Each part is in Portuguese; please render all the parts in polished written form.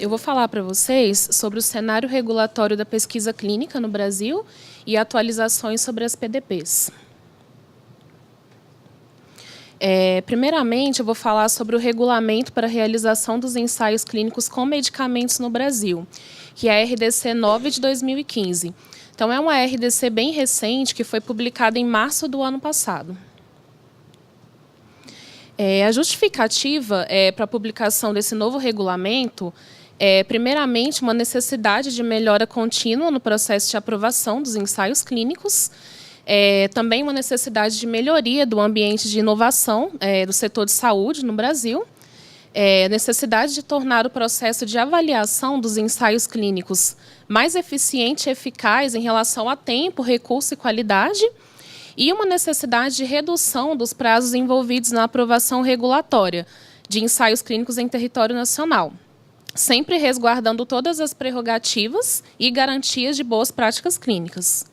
eu vou falar para vocês sobre o cenário regulatório da pesquisa clínica no Brasil e atualizações sobre as PDPs. Primeiramente, eu vou falar sobre o regulamento para a realização dos ensaios clínicos com medicamentos no Brasil, que é a RDC 9 de 2015. Então, é uma RDC bem recente, que foi publicada em março do ano passado. A justificativa para a publicação desse novo regulamento é, primeiramente, uma necessidade de melhora contínua no processo de aprovação dos ensaios clínicos, também uma necessidade de melhoria do ambiente de inovação do setor de saúde no Brasil, necessidade de tornar o processo de avaliação dos ensaios clínicos mais eficiente e eficaz em relação a tempo, recurso e qualidade, e uma necessidade de redução dos prazos envolvidos na aprovação regulatória de ensaios clínicos em território nacional, sempre resguardando todas as prerrogativas e garantias de boas práticas clínicas.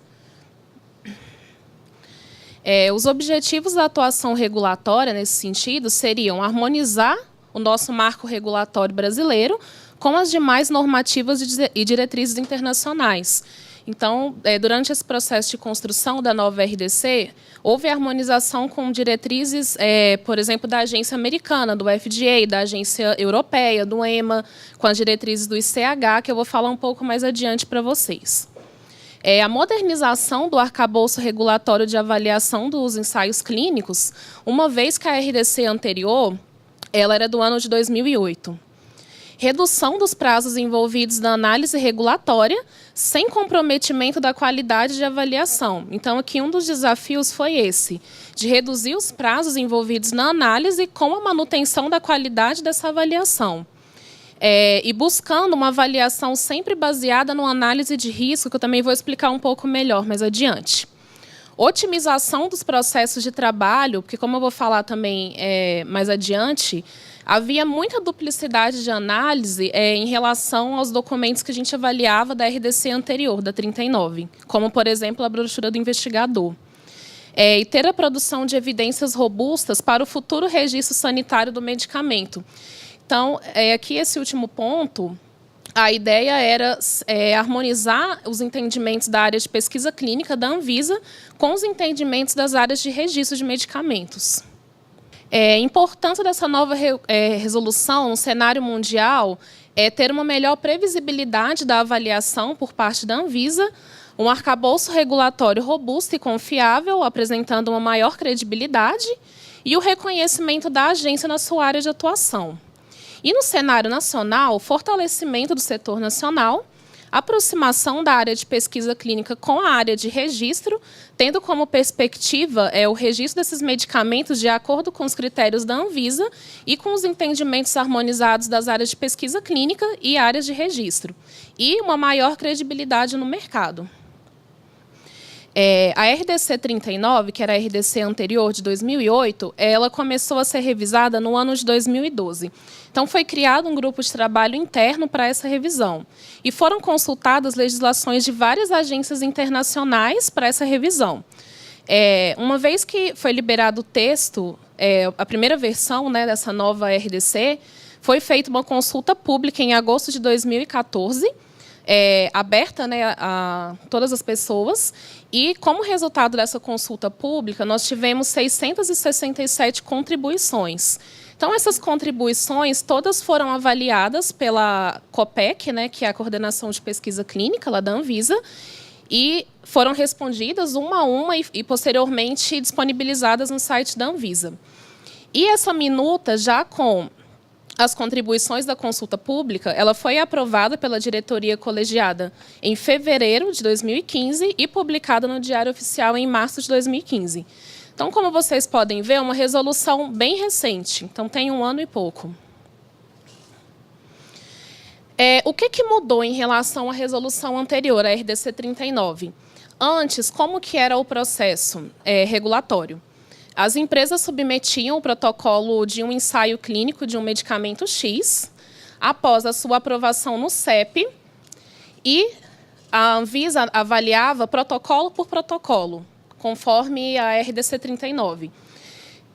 Os objetivos da atuação regulatória, nesse sentido, seriam harmonizar o nosso marco regulatório brasileiro com as demais normativas e diretrizes internacionais. Então, durante esse processo de construção da nova RDC, houve harmonização com diretrizes, por exemplo, da agência americana, do FDA, da agência europeia, do EMA, com as diretrizes do ICH, que eu vou falar um pouco mais adiante para vocês. A modernização do arcabouço regulatório de avaliação dos ensaios clínicos, uma vez que a RDC anterior ela era do ano de 2008. Redução dos prazos envolvidos na análise regulatória, sem comprometimento da qualidade de avaliação. Então, aqui um dos desafios foi esse, de reduzir os prazos envolvidos na análise com a manutenção da qualidade dessa avaliação. E buscando uma avaliação sempre baseada numa análise de risco, que eu também vou explicar um pouco melhor mais adiante. Otimização dos processos de trabalho, porque, como eu vou falar também mais adiante, havia muita duplicidade de análise em relação aos documentos que a gente avaliava da RDC anterior, da 39, como, por exemplo, a brochura do investigador. E ter a produção de evidências robustas para o futuro registro sanitário do medicamento. Então, aqui esse último ponto, a ideia era harmonizar os entendimentos da área de pesquisa clínica da Anvisa com os entendimentos das áreas de registro de medicamentos. A importância dessa nova resolução no cenário mundial é ter uma melhor previsibilidade da avaliação por parte da Anvisa, um arcabouço regulatório robusto e confiável, apresentando uma maior credibilidade, e o reconhecimento da agência na sua área de atuação. E no cenário nacional, o fortalecimento do setor nacional, aproximação da área de pesquisa clínica com a área de registro, tendo como perspectiva o registro desses medicamentos de acordo com os critérios da Anvisa e com os entendimentos harmonizados das áreas de pesquisa clínica e áreas de registro, e uma maior credibilidade no mercado. A RDC 39, que era a RDC anterior, de 2008, ela começou a ser revisada no ano de 2012. Então, foi criado um grupo de trabalho interno para essa revisão. E foram consultadas legislações de várias agências internacionais para essa revisão. Uma vez que foi liberado o texto, a primeira versão dessa nova RDC, foi feita uma consulta pública em agosto de 2014, aberta a todas as pessoas, e, como resultado dessa consulta pública, nós tivemos 667 contribuições. Então, essas contribuições todas foram avaliadas pela COPEC, que é a Coordenação de Pesquisa Clínica lá da Anvisa, e foram respondidas uma a uma e posteriormente disponibilizadas no site da Anvisa. E essa minuta, já com as contribuições da consulta pública, ela foi aprovada pela diretoria colegiada em fevereiro de 2015 e publicada no Diário Oficial em março de 2015. Então, como vocês podem ver, é uma resolução bem recente. Então, tem 1 ano e pouco. O que mudou em relação à resolução anterior, a RDC 39? Antes, como que era o processo regulatório? As empresas submetiam o protocolo de um ensaio clínico de um medicamento X, após a sua aprovação no CEP, e a Anvisa avaliava protocolo por protocolo, conforme a RDC 39.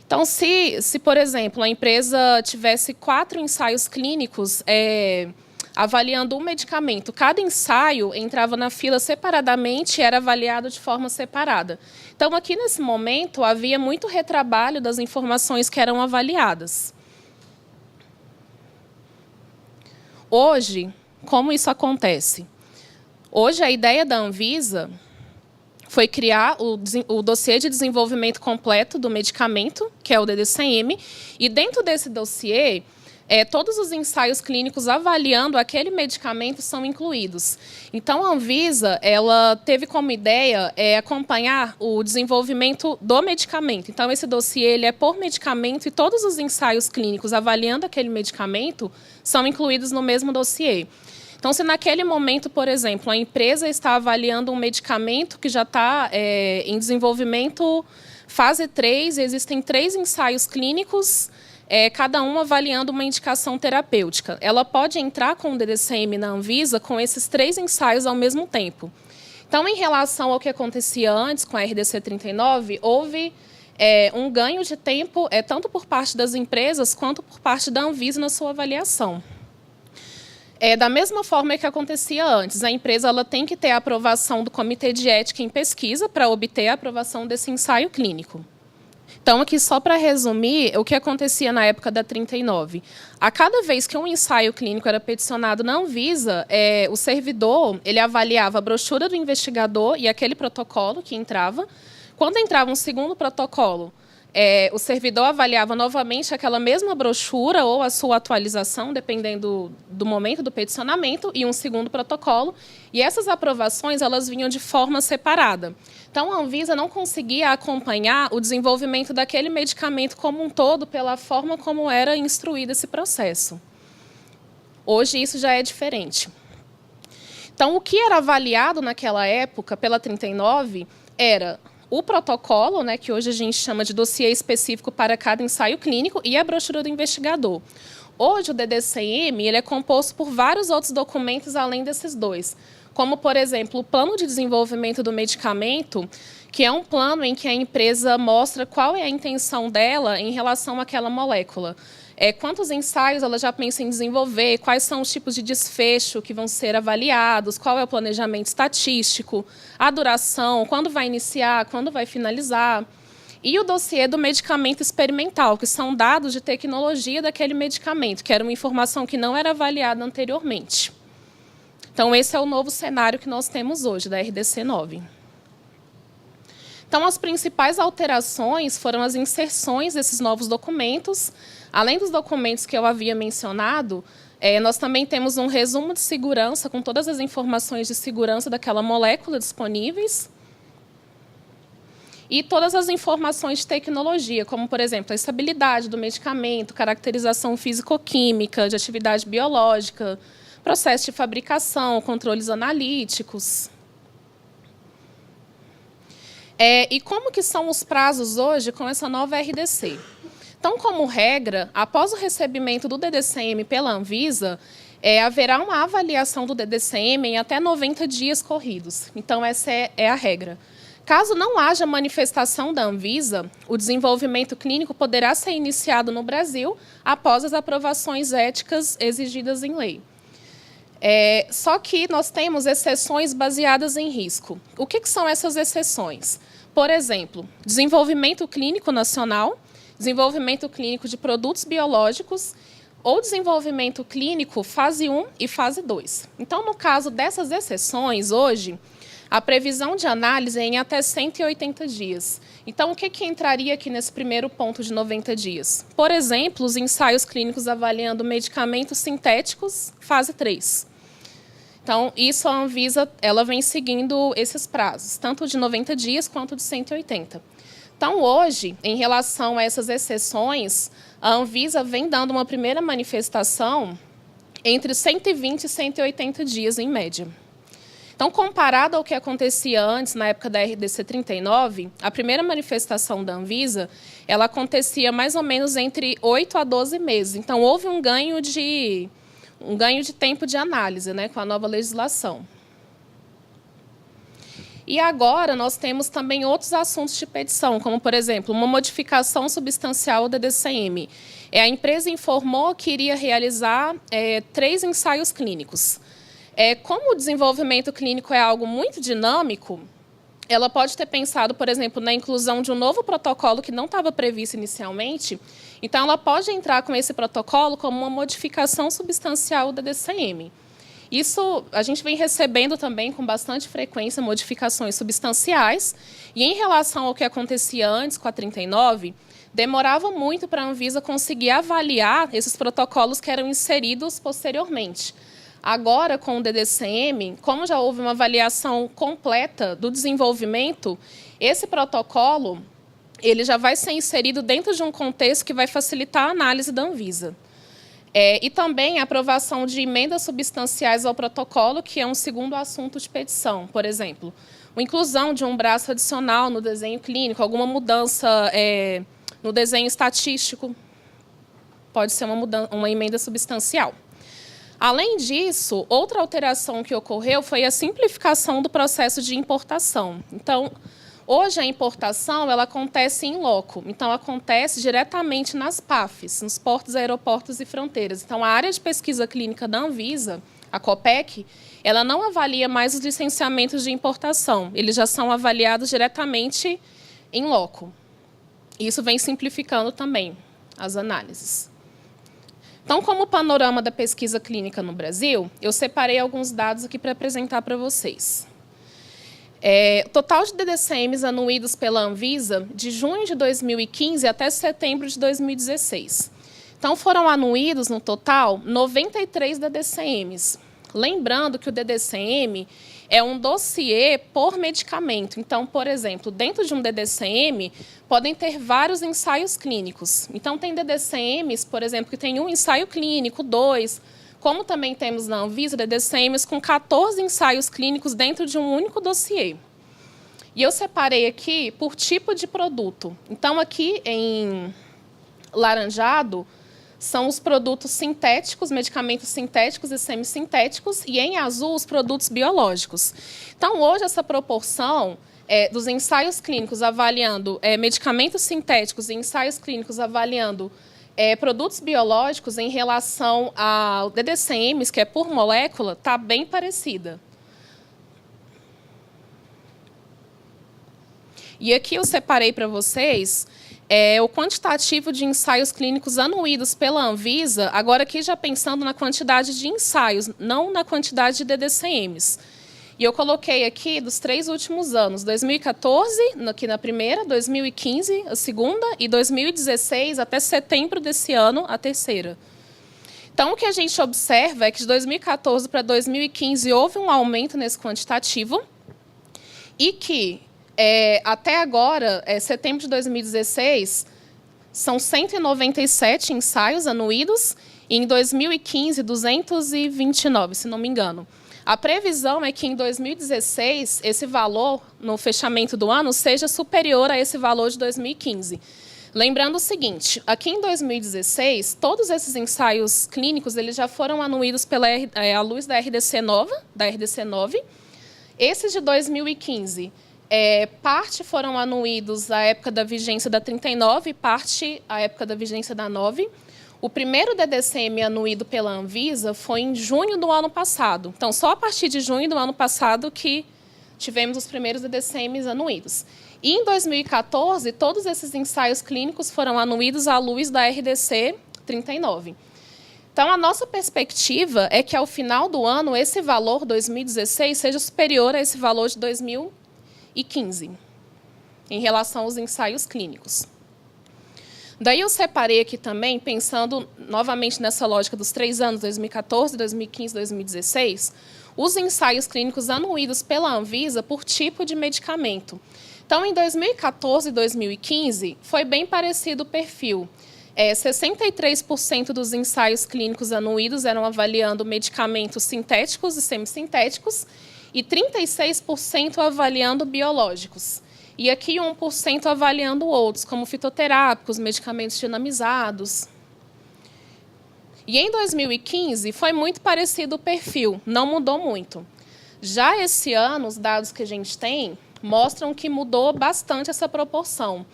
Então, se por exemplo, a empresa tivesse 4 ensaios clínicos avaliando um medicamento. Cada ensaio entrava na fila separadamente e era avaliado de forma separada. Então, aqui nesse momento, havia muito retrabalho das informações que eram avaliadas. Hoje, como isso acontece? Hoje, a ideia da Anvisa foi criar o dossiê de desenvolvimento completo do medicamento, que é o DDCM, e dentro desse dossiê, todos os ensaios clínicos avaliando aquele medicamento são incluídos. Então, a Anvisa ela teve como ideia acompanhar o desenvolvimento do medicamento. Então, esse dossiê ele é por medicamento e todos os ensaios clínicos avaliando aquele medicamento são incluídos no mesmo dossiê. Então, se naquele momento, por exemplo, a empresa está avaliando um medicamento que já está em desenvolvimento fase 3, existem 3 ensaios clínicos, cada um avaliando uma indicação terapêutica. Ela pode entrar com o DDCM na Anvisa com esses 3 ensaios ao mesmo tempo. Então, em relação ao que acontecia antes com a RDC 39, houve um ganho de tempo tanto por parte das empresas quanto por parte da Anvisa na sua avaliação. Da mesma forma que acontecia antes, a empresa ela tem que ter a aprovação do Comitê de Ética em Pesquisa para obter a aprovação desse ensaio clínico. Então, aqui só para resumir, o que acontecia na época da 39. A cada vez que um ensaio clínico era peticionado na Anvisa, o servidor ele avaliava a brochura do investigador e aquele protocolo que entrava. Quando entrava um segundo protocolo, o servidor avaliava novamente aquela mesma brochura ou a sua atualização, dependendo do momento do peticionamento, e um segundo protocolo. E essas aprovações elas vinham de forma separada. Então, a Anvisa não conseguia acompanhar o desenvolvimento daquele medicamento como um todo pela forma como era instruído esse processo. Hoje, isso já é diferente. Então, o que era avaliado naquela época, pela 39, era o protocolo, que hoje a gente chama de dossiê específico para cada ensaio clínico, e a brochura do investigador. Hoje, o DDCM ele é composto por vários outros documentos além desses 2, como, por exemplo, o plano de desenvolvimento do medicamento, que é um plano em que a empresa mostra qual é a intenção dela em relação àquela molécula. Quantos ensaios ela já pensa em desenvolver, quais são os tipos de desfecho que vão ser avaliados, qual é o planejamento estatístico, a duração, quando vai iniciar, quando vai finalizar. E o dossiê do medicamento experimental, que são dados de tecnologia daquele medicamento, que era uma informação que não era avaliada anteriormente. Então, esse é o novo cenário que nós temos hoje, da RDC 9. Então, as principais alterações foram as inserções desses novos documentos. Além dos documentos que eu havia mencionado, nós também temos um resumo de segurança com todas as informações de segurança daquela molécula disponíveis. E todas as informações de tecnologia, como, por exemplo, a estabilidade do medicamento, caracterização físico-química, de atividade biológica, processo de fabricação, controles analíticos. E como que são os prazos hoje com essa nova RDC? Então, como regra, após o recebimento do DDCM pela Anvisa, haverá uma avaliação do DDCM em até 90 dias corridos. Então, essa é a regra. Caso não haja manifestação da Anvisa, o desenvolvimento clínico poderá ser iniciado no Brasil após as aprovações éticas exigidas em lei. Só que nós temos exceções baseadas em risco. O que são essas exceções? Por exemplo, desenvolvimento clínico nacional, desenvolvimento clínico de produtos biológicos ou desenvolvimento clínico fase 1 e fase 2. Então, no caso dessas exceções, hoje, a previsão de análise é em até 180 dias. Então, o que entraria aqui nesse primeiro ponto de 90 dias? Por exemplo, os ensaios clínicos avaliando medicamentos sintéticos, fase 3. Então, isso a Anvisa ela vem seguindo esses prazos, tanto de 90 dias quanto de 180. Então, hoje, em relação a essas exceções, a Anvisa vem dando uma primeira manifestação entre 120 e 180 dias, em média. Então, comparado ao que acontecia antes, na época da RDC 39, a primeira manifestação da Anvisa ela acontecia mais ou menos entre 8 a 12 meses. Então, houve um ganho de tempo de análise, com a nova legislação. E agora nós temos também outros assuntos de petição, como, por exemplo, uma modificação substancial da DDCM. A empresa informou que iria realizar 3 ensaios clínicos. Como o desenvolvimento clínico é algo muito dinâmico, ela pode ter pensado, por exemplo, na inclusão de um novo protocolo que não estava previsto inicialmente. Então, ela pode entrar com esse protocolo como uma modificação substancial da DCM. Isso a gente vem recebendo também com bastante frequência modificações substanciais. E em relação ao que acontecia antes com a 39, demorava muito para a Anvisa conseguir avaliar esses protocolos que eram inseridos posteriormente. Agora, com o DDCM, como já houve uma avaliação completa do desenvolvimento, esse protocolo ele já vai ser inserido dentro de um contexto que vai facilitar a análise da Anvisa. E também a aprovação de emendas substanciais ao protocolo, que é um segundo assunto de petição, por exemplo. A inclusão de um braço adicional no desenho clínico, alguma mudança no desenho estatístico, pode ser uma emenda substancial. Além disso, outra alteração que ocorreu foi a simplificação do processo de importação. Então, hoje a importação ela acontece em loco, então acontece diretamente nas PAFs, nos portos, aeroportos e fronteiras. Então, a área de pesquisa clínica da Anvisa, a COPEC, ela não avalia mais os licenciamentos de importação, eles já são avaliados diretamente em loco. Isso vem simplificando também as análises. Então, como panorama da pesquisa clínica no Brasil, eu separei alguns dados aqui para apresentar para vocês. O total de DDCMs anuídos pela Anvisa de junho de 2015 até setembro de 2016. Então, foram anuídos, no total, 93 DDCMs. Lembrando que o DDCM é um dossiê por medicamento. Então, por exemplo, dentro de um DDCM, podem ter vários ensaios clínicos. Então, tem DDCMs, por exemplo, que tem um ensaio clínico, 2, como também temos na Anvisa DDCMs com 14 ensaios clínicos dentro de um único dossiê. E eu separei aqui por tipo de produto. Então, aqui em laranjado, são os produtos sintéticos, medicamentos sintéticos e semissintéticos, e em azul, os produtos biológicos. Então, hoje, essa proporção dos ensaios clínicos avaliando medicamentos sintéticos e ensaios clínicos avaliando produtos biológicos em relação ao DDCMs, que é por molécula, está bem parecida. E aqui eu separei para vocês o quantitativo de ensaios clínicos anuídos pela Anvisa, agora aqui já pensando na quantidade de ensaios, não na quantidade de DDCMs. E eu coloquei aqui dos 3 últimos anos, 2014, aqui na primeira, 2015, a segunda, e 2016, até setembro desse ano, a terceira. Então, o que a gente observa é que de 2014 para 2015 houve um aumento nesse quantitativo e que até agora, setembro de 2016, são 197 ensaios anuídos e em 2015, 229, se não me engano. A previsão é que em 2016, esse valor, no fechamento do ano, seja superior a esse valor de 2015. Lembrando o seguinte, aqui em 2016, todos esses ensaios clínicos eles já foram anuídos à luz da RDC nova, da RDC 9. Esses de 2015... parte foram anuídos à época da vigência da 39 e parte à época da vigência da 9. O primeiro DDCM anuído pela Anvisa foi em junho do ano passado. Então, só a partir de junho do ano passado que tivemos os primeiros DDCMs anuídos. E em 2014, todos esses ensaios clínicos foram anuídos à luz da RDC 39. Então, a nossa perspectiva é que, ao final do ano, esse valor 2016 seja superior a esse valor de 2015, em relação aos ensaios clínicos. Daí eu separei aqui também, pensando novamente nessa lógica dos 3 anos, 2014, 2015, 2016, os ensaios clínicos anuídos pela Anvisa por tipo de medicamento. Então, em 2014 e 2015, foi bem parecido o perfil. 63% dos ensaios clínicos anuídos eram avaliando medicamentos sintéticos e semissintéticos, e 36% avaliando biológicos. E aqui 1% avaliando outros, como fitoterápicos, medicamentos dinamizados. E em 2015 foi muito parecido o perfil, não mudou muito. Já esse ano, os dados que a gente tem mostram que mudou bastante essa proporção.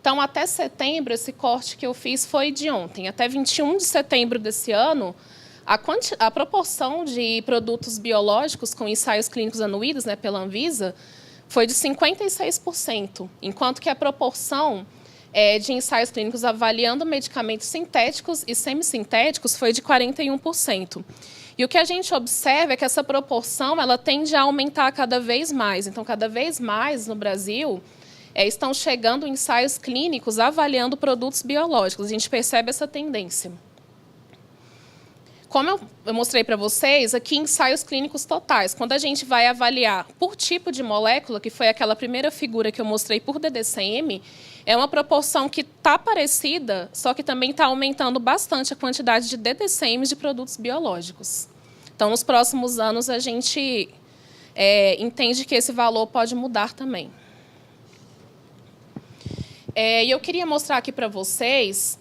Então, até setembro, esse corte que eu fiz foi de ontem. Até 21 de setembro desse ano, a proporção de produtos biológicos com ensaios clínicos anuídos, né, pela Anvisa, foi de 56%, enquanto que a proporção de ensaios clínicos avaliando medicamentos sintéticos e semissintéticos foi de 41%. E o que a gente observa é que essa proporção ela tende a aumentar cada vez mais. Então, cada vez mais no Brasil estão chegando ensaios clínicos avaliando produtos biológicos. A gente percebe essa tendência. Como eu mostrei para vocês, aqui ensaios clínicos totais. Quando a gente vai avaliar por tipo de molécula, que foi aquela primeira figura que eu mostrei por DDCM, é uma proporção que está parecida, só que também está aumentando bastante a quantidade de DDCMs de produtos biológicos. Então, nos próximos anos, a gente entende que esse valor pode mudar também. E eu queria mostrar aqui para vocês,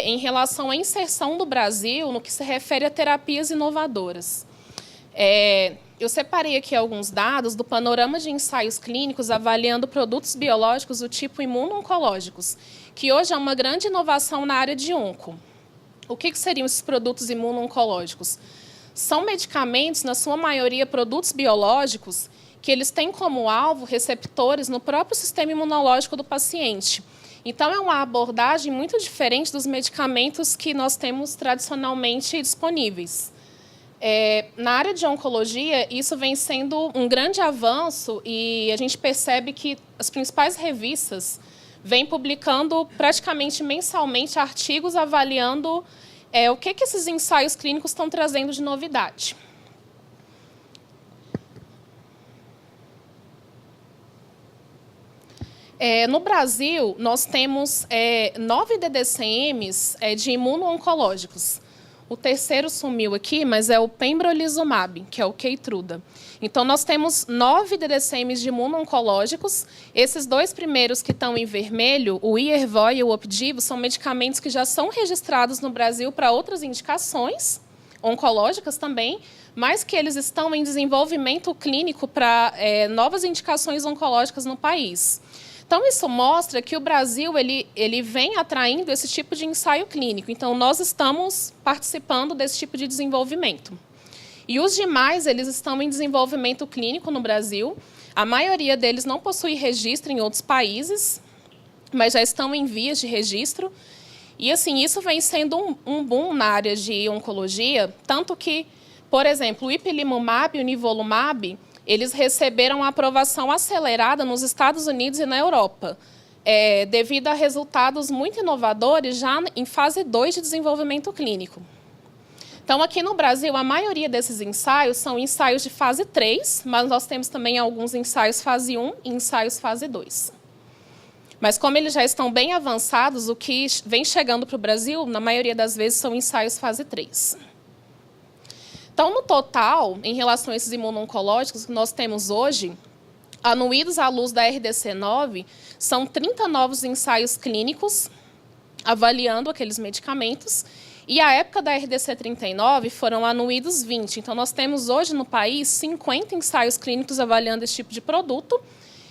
em relação à inserção do Brasil no que se refere a terapias inovadoras. Eu separei aqui alguns dados do panorama de ensaios clínicos avaliando produtos biológicos do tipo imuno-oncológicos, que hoje é uma grande inovação na área de onco. O que seriam esses produtos imuno-oncológicos? São medicamentos, na sua maioria, produtos biológicos, que eles têm como alvo receptores no próprio sistema imunológico do paciente. Então, é uma abordagem muito diferente dos medicamentos que nós temos tradicionalmente disponíveis. Na área de oncologia, isso vem sendo um grande avanço e a gente percebe que as principais revistas vêm publicando praticamente mensalmente artigos avaliando o que esses ensaios clínicos estão trazendo de novidade. No Brasil, nós temos 9 DDCMs de imuno-oncológicos. O terceiro sumiu aqui, mas é o pembrolizumab, que é o Keytruda. Então, nós temos 9 DDCMs de imuno-oncológicos. Esses dois primeiros que estão em vermelho, o Yervoy e o Opdivo, são medicamentos que já são registrados no Brasil para outras indicações, oncológicas também, mas que eles estão em desenvolvimento clínico para novas indicações oncológicas no país. Então, isso mostra que o Brasil ele vem atraindo esse tipo de ensaio clínico. Então, nós estamos participando desse tipo de desenvolvimento. E os demais, eles estão em desenvolvimento clínico no Brasil. A maioria deles não possui registro em outros países, mas já estão em vias de registro. E, assim, isso vem sendo um boom na área de oncologia, tanto que, por exemplo, o ipilimumab e o nivolumab, eles receberam a aprovação acelerada nos Estados Unidos e na Europa, devido a resultados muito inovadores já em fase 2 de desenvolvimento clínico. Então, aqui no Brasil, a maioria desses ensaios são ensaios de fase 3, mas nós temos também alguns ensaios fase 1 e ensaios fase 2. Mas, como eles já estão bem avançados, o que vem chegando para o Brasil, na maioria das vezes, são ensaios fase 3. Então, no total, em relação a esses imuno-oncológicos que nós temos hoje, anuídos à luz da RDC9, são 30 novos ensaios clínicos avaliando aqueles medicamentos, e à época da RDC39 foram anuídos 20. Então, nós temos hoje no país 50 ensaios clínicos avaliando esse tipo de produto,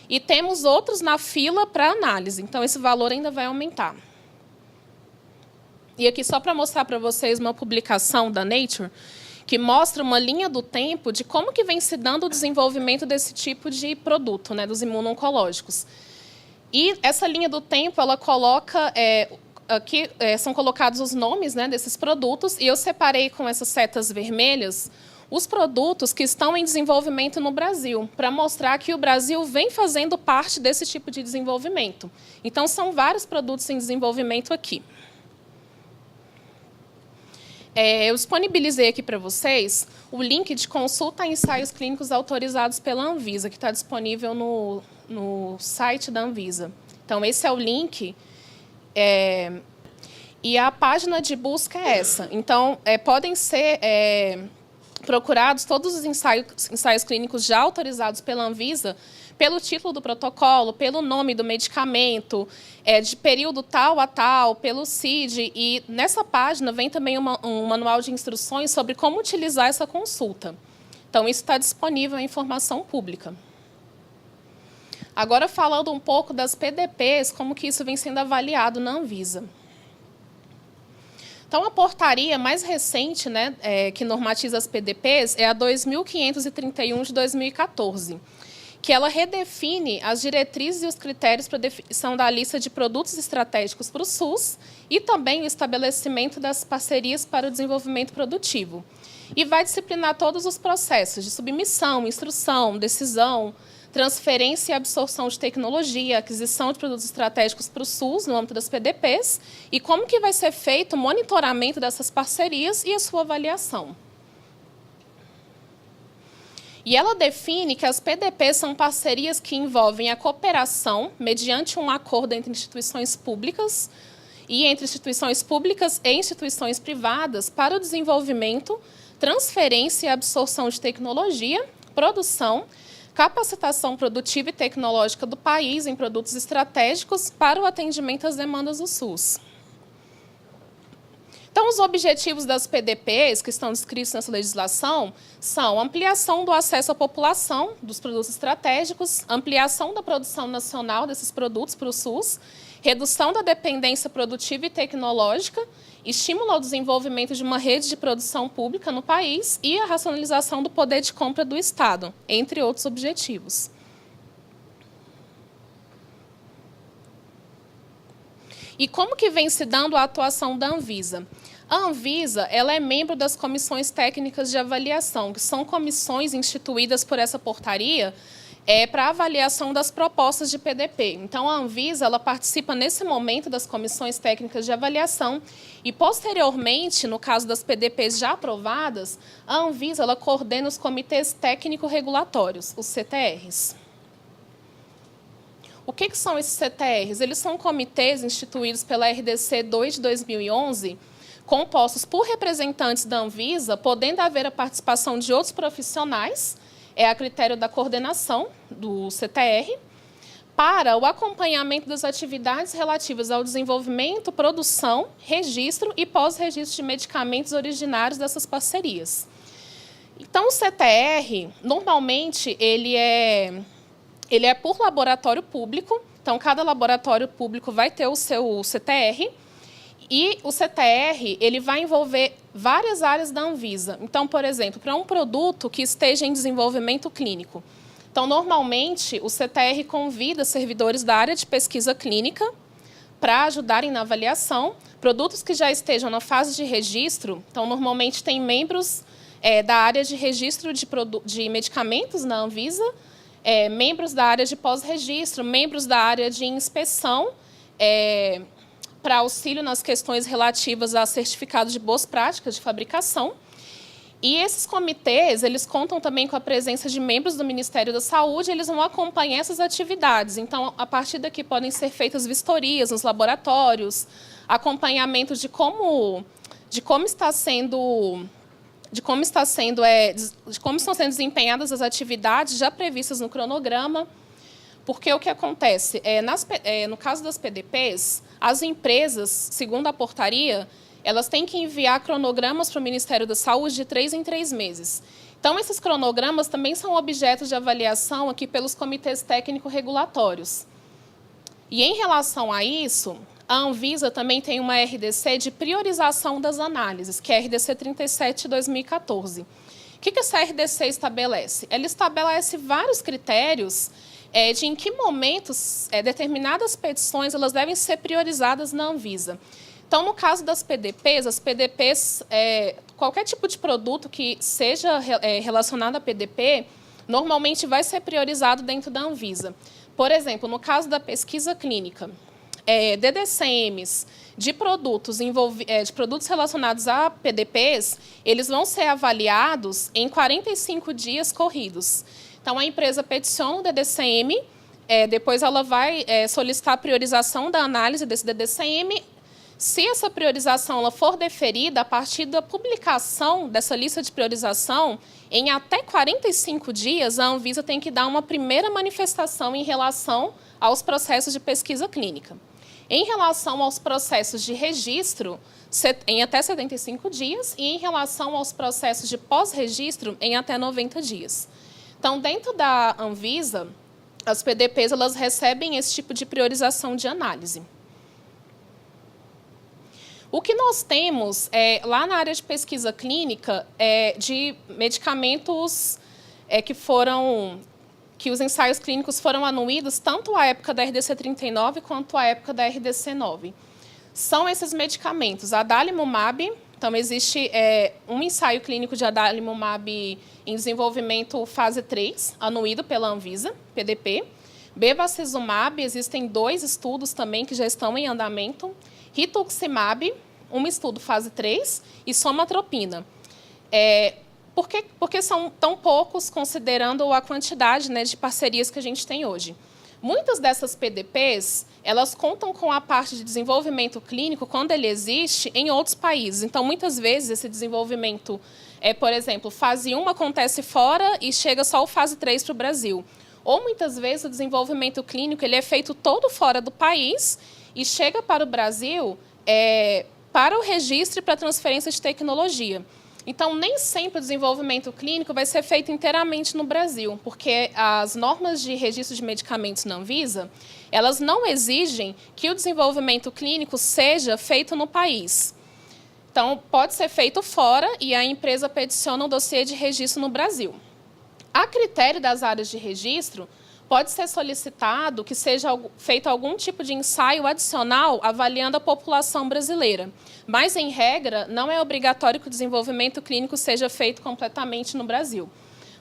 e temos outros na fila para análise. Então, esse valor ainda vai aumentar. E aqui, só para mostrar para vocês uma publicação da Nature, que mostra uma linha do tempo de como que vem se dando o desenvolvimento desse tipo de produto, né, dos imuno-oncológicos. E essa linha do tempo, ela coloca, aqui são colocados os nomes, né, desses produtos, e eu separei com essas setas vermelhas os produtos que estão em desenvolvimento no Brasil, para mostrar que o Brasil vem fazendo parte desse tipo de desenvolvimento. Então, são vários produtos em desenvolvimento aqui. Eu disponibilizei aqui para vocês o link de consulta a ensaios clínicos autorizados pela Anvisa, que está disponível no site da Anvisa. Então, esse é o link. E a página de busca é essa. Então, podem ser procurados todos os ensaios clínicos já autorizados pela Anvisa, pelo título do protocolo, pelo nome do medicamento, de período tal a tal, pelo CID. E nessa página vem também um manual de instruções sobre como utilizar essa consulta. Então, isso está disponível em informação pública. Agora, falando um pouco das PDPs, como que isso vem sendo avaliado na Anvisa. Então, a portaria mais recente, né, que normatiza as PDPs é a 2.531 de 2014, que ela redefine as diretrizes e os critérios para a definição da lista de produtos estratégicos para o SUS e também o estabelecimento das parcerias para o desenvolvimento produtivo. E vai disciplinar todos os processos de submissão, instrução, decisão, transferência e absorção de tecnologia, aquisição de produtos estratégicos para o SUS, no âmbito das PDPs, e como que vai ser feito o monitoramento dessas parcerias e a sua avaliação. E ela define que as PDPs são parcerias que envolvem a cooperação mediante um acordo entre instituições públicas e instituições privadas para o desenvolvimento, transferência e absorção de tecnologia, produção, capacitação produtiva e tecnológica do país em produtos estratégicos para o atendimento às demandas do SUS. Então, os objetivos das PDPs, que estão descritos nessa legislação, são ampliação do acesso à população dos produtos estratégicos, ampliação da produção nacional desses produtos para o SUS, redução da dependência produtiva e tecnológica, estímulo ao desenvolvimento de uma rede de produção pública no país e a racionalização do poder de compra do Estado, entre outros objetivos. E como que vem se dando a atuação da Anvisa? A Anvisa ela é membro das comissões técnicas de avaliação, que são comissões instituídas por essa portaria para avaliação das propostas de PDP. Então, a Anvisa ela participa, nesse momento, das comissões técnicas de avaliação e, posteriormente, no caso das PDPs já aprovadas, a Anvisa ela coordena os comitês técnico-regulatórios, os CTRs. O que são esses CTRs? Eles são comitês instituídos pela RDC 2 de 2011, compostos por representantes da Anvisa, podendo haver a participação de outros profissionais, a critério da coordenação do CTR, para o acompanhamento das atividades relativas ao desenvolvimento, produção, registro e pós-registro de medicamentos originários dessas parcerias. Então, o CTR, normalmente, ele é por laboratório público, então, cada laboratório público vai ter o seu CTR, e o CTR ele vai envolver várias áreas da Anvisa. Então, por exemplo, para um produto que esteja em desenvolvimento clínico. Então, normalmente, o CTR convida servidores da área de pesquisa clínica para ajudarem na avaliação. Produtos que já estejam na fase de registro, então, normalmente, tem membros da área de registro de medicamentos na Anvisa, membros da área de pós-registro, membros da área de inspeção, para auxílio nas questões relativas a certificados de boas práticas de fabricação. E esses comitês, eles contam também com a presença de membros do Ministério da Saúde, eles vão acompanhar essas atividades. Então, a partir daqui podem ser feitas vistorias nos laboratórios, acompanhamento de como estão sendo desempenhadas as atividades já previstas no cronograma. Porque o que acontece? No caso das PDPs, as empresas, segundo a portaria, elas têm que enviar cronogramas para o Ministério da Saúde de 3 em 3 meses. Então, esses cronogramas também são objetos de avaliação aqui pelos comitês técnico-regulatórios. E, em relação a isso, a Anvisa também tem uma RDC de priorização das análises, que é a RDC 37 de 2014. O que essa RDC estabelece? Ela estabelece vários critérios de em que momentos determinadas petições elas devem ser priorizadas na Anvisa. Então, no caso das PDPs, as PDPs, qualquer tipo de produto que seja relacionado à PDP, normalmente vai ser priorizado dentro da Anvisa. Por exemplo, no caso da pesquisa clínica, DDCMs de produtos relacionados a PDPs, eles vão ser avaliados em 45 dias corridos. Então, a empresa peticiona o DDCM, depois ela vai solicitar a priorização da análise desse DDCM. Se essa priorização ela for deferida, a partir da publicação dessa lista de priorização, em até 45 dias, a Anvisa tem que dar uma primeira manifestação em relação aos processos de pesquisa clínica. Em relação aos processos de registro, em até 75 dias, e em relação aos processos de pós-registro, em até 90 dias. Então, dentro da Anvisa, as PDPs elas recebem esse tipo de priorização de análise. O que nós temos lá na área de pesquisa clínica de medicamentos que os ensaios clínicos foram anuídos tanto à época da RDC 39 quanto à época da RDC 9. São esses medicamentos, adalimumab. Então, existe um ensaio clínico de adalimumab em desenvolvimento fase 3, anuído pela Anvisa, PDP. Bevacizumab, existem 2 estudos também que já estão em andamento. Rituximab, um estudo fase 3, e somatropina. Por que são tão poucos, considerando a quantidade, né, de parcerias que a gente tem hoje? Muitas dessas PDPs, elas contam com a parte de desenvolvimento clínico, quando ele existe, em outros países. Então, muitas vezes, esse desenvolvimento, por exemplo, fase 1 acontece fora e chega só o fase 3 para o Brasil. Ou, muitas vezes, o desenvolvimento clínico ele é feito todo fora do país e chega para o Brasil para o registro e para a transferência de tecnologia. Então, nem sempre o desenvolvimento clínico vai ser feito inteiramente no Brasil, porque as normas de registro de medicamentos na Anvisa, elas não exigem que o desenvolvimento clínico seja feito no país. Então, pode ser feito fora e a empresa peticiona um dossiê de registro no Brasil. A critério das áreas de registro, pode ser solicitado que seja feito algum tipo de ensaio adicional avaliando a população brasileira. Mas, em regra, não é obrigatório que o desenvolvimento clínico seja feito completamente no Brasil.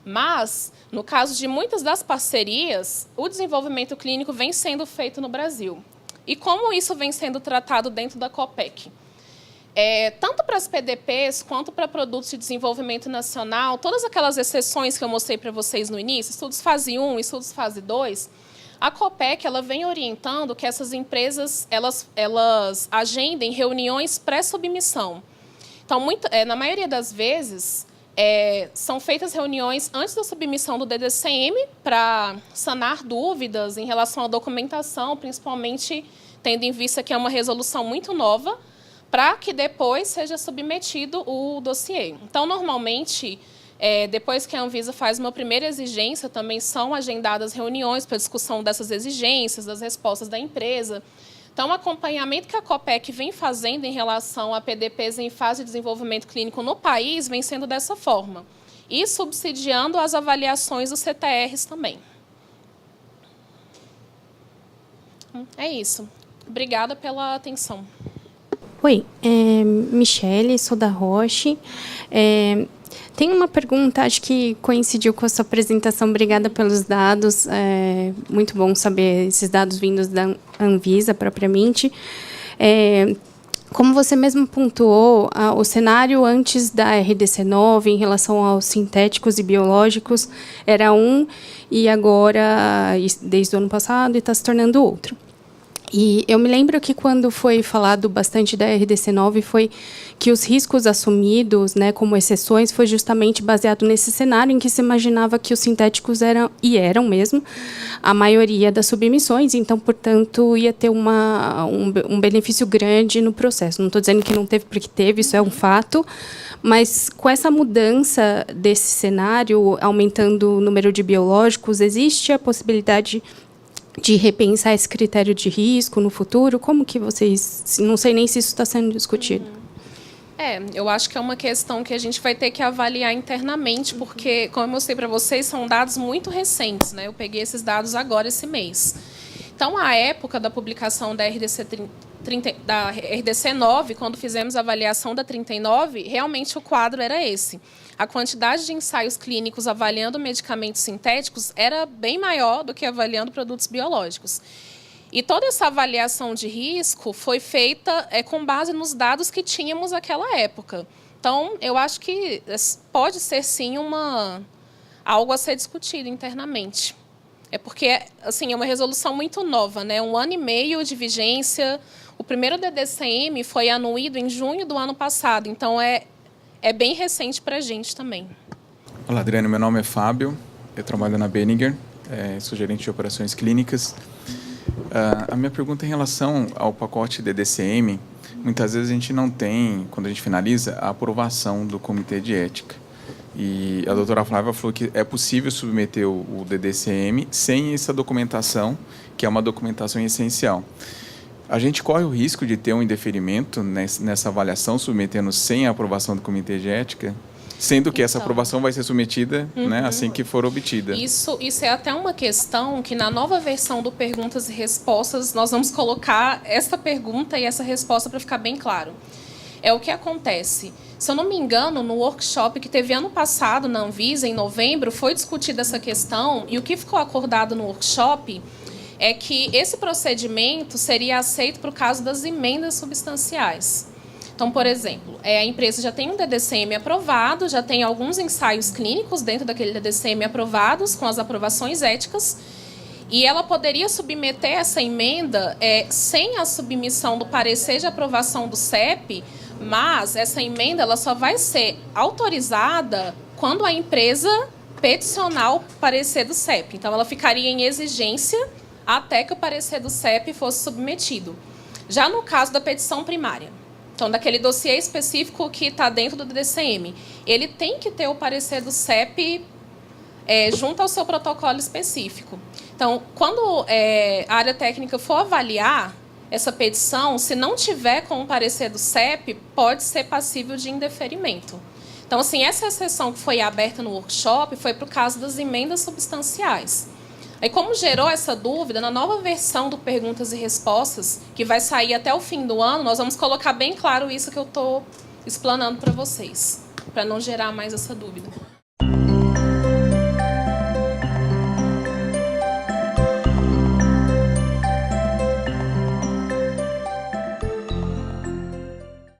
Mas, no caso de muitas das parcerias, o desenvolvimento clínico vem sendo feito no Brasil. E como isso vem sendo tratado dentro da COPEC? Tanto para as PDPs quanto para produtos de desenvolvimento nacional, todas aquelas exceções que eu mostrei para vocês no início, estudos fase 1, estudos fase 2, a COPEC ela vem orientando que essas empresas elas agendem reuniões pré-submissão. Então, na maioria das vezes, são feitas reuniões antes da submissão do DDCM para sanar dúvidas em relação à documentação, principalmente tendo em vista que é uma resolução muito nova, para que depois seja submetido o dossiê. Então, normalmente, depois que a Anvisa faz uma primeira exigência, também são agendadas reuniões para discussão dessas exigências, das respostas da empresa. Então, o acompanhamento que a COPEC vem fazendo em relação a PDPs em fase de desenvolvimento clínico no país vem sendo dessa forma. E subsidiando as avaliações dos CTRs também. É isso. Obrigada pela atenção. Oi, Michele, sou da Roche. Tem uma pergunta, acho que coincidiu com a sua apresentação. Obrigada pelos dados. Muito bom saber esses dados vindos da Anvisa, propriamente. Como você mesmo pontuou, o cenário antes da RDC 9, em relação aos sintéticos e biológicos, era um, e agora, desde o ano passado, está se tornando outro. E eu me lembro que, quando foi falado bastante da RDC 9, foi que os riscos assumidos, né, como exceções, foi justamente baseado nesse cenário em que se imaginava que os sintéticos eram mesmo, a maioria das submissões, então, portanto, ia ter um benefício grande no processo. Não estou dizendo que não teve, porque teve, isso é um fato, mas com essa mudança desse cenário, aumentando o número de biológicos, existe a possibilidade de repensar esse critério de risco no futuro? Como que vocês... Não sei nem se isso está sendo discutido. Eu acho que é uma questão que a gente vai ter que avaliar internamente, porque, como eu mostrei para vocês, são dados muito recentes, né? Eu peguei esses dados agora, esse mês. Então, à época da publicação da RDC 9, quando fizemos a avaliação da 39, realmente o quadro era esse. A quantidade de ensaios clínicos avaliando medicamentos sintéticos era bem maior do que avaliando produtos biológicos. E toda essa avaliação de risco foi feita com base nos dados que tínhamos naquela época. Então, eu acho que pode ser, sim, algo a ser discutido internamente. Porque assim, é uma resolução muito nova, né? 1 ano e meio de vigência. O primeiro DDCM foi anuído em junho do ano passado. Então, é bem recente para a gente também. Olá, Adriano. Meu nome é Fábio. Eu trabalho na Boehringer. Sou gerente de operações clínicas. A minha pergunta em relação ao pacote DDCM, muitas vezes a gente não tem, quando a gente finaliza, a aprovação do Comitê de Ética. E a doutora Flávia falou que é possível submeter o DDCM sem essa documentação, que é uma documentação essencial. A gente corre o risco de ter um indeferimento nessa avaliação, submetendo sem a aprovação do Comitê de Ética, sendo que essa aprovação vai ser submetida, né, assim que for obtida. Isso é até uma questão que na nova versão do Perguntas e Respostas nós vamos colocar essa pergunta e essa resposta para ficar bem claro. É o que acontece. Se eu não me engano, no workshop que teve ano passado na Anvisa, em novembro, foi discutida essa questão e o que ficou acordado no workshop é que esse procedimento seria aceito para o caso das emendas substanciais. Então, por exemplo, a empresa já tem um DDCM aprovado, já tem alguns ensaios clínicos dentro daquele DDCM aprovados, com as aprovações éticas, e ela poderia submeter essa emenda sem a submissão do parecer de aprovação do CEP, mas essa emenda ela só vai ser autorizada quando a empresa peticionar o parecer do CEP. Então, ela ficaria em exigência até que o parecer do CEP fosse submetido. Já no caso da petição primária, então, daquele dossiê específico que está dentro do DDCM, ele tem que ter o parecer do CEP junto ao seu protocolo específico. Então, quando a área técnica for avaliar essa petição, se não tiver com o parecer do CEP, pode ser passível de indeferimento. Então, assim, essa exceção que foi aberta no workshop foi para o caso das emendas substanciais. Aí, como gerou essa dúvida, na nova versão do Perguntas e Respostas, que vai sair até o fim do ano, nós vamos colocar bem claro isso que eu estou explanando para vocês, para não gerar mais essa dúvida.